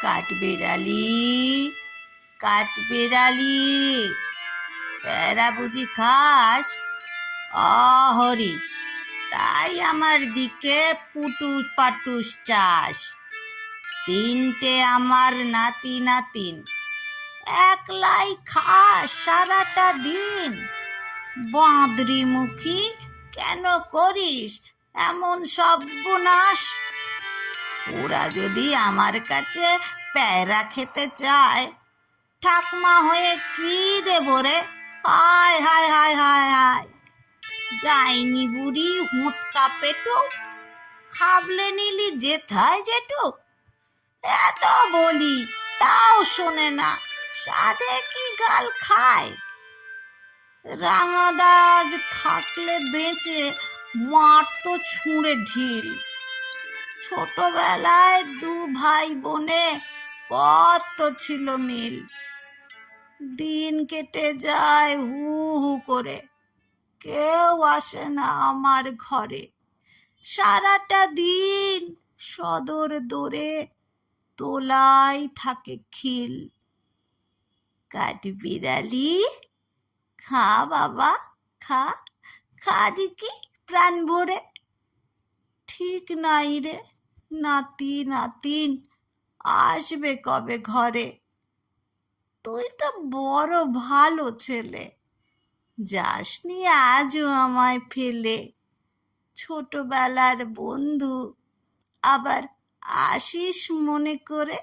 কাঠবেড়ালি, কাঠবেড়ালি, প্যারা বুঝি খাস? অহরি, তাই আমার দিকে পুটুস পাটুস চাস। তিনটে আমার নাতি নাতিন, একলাই খাস সারাটা দিন। বাঁদরি মুখী, কেন করিস এমন সর্বনাশ? ওরা যদি আমার কাছে প্যারা খেতে চায়, ঠাকমা হয়ে কি দেব রে? হায় হায় হায় হায় হায়, ডাইনি বুড়ি হুঁতকা পেটুক, খাবলে নিলি যেথায় যেটুক। এত বলি তাও শোনে না, সাধে কি গাল খায়। রাঙাদাজ থাকলে বেঁচে মারতো ছুঁড়ে ঢিল। ছোটবেলায় দু ভাই বোনে কত ছিল মিল। দিন কেটে যায় হু হু করে, কেউ আসে না আমার ঘরে। সারাটা দিন সদর দোরে তোলাই থাকে খিল। কাঠবিড়ালি, খা বাবা খা, খা দেখি প্রাণ ভরে। ঠিক নাই রে নাতি নাতিন, আসবে কবে ঘরে? তুই তো বড় ভালো ছেলে, যাসনি আজও আমায় ফেলে। ছোটবেলার বন্ধু, আবার আসিস মনে করে।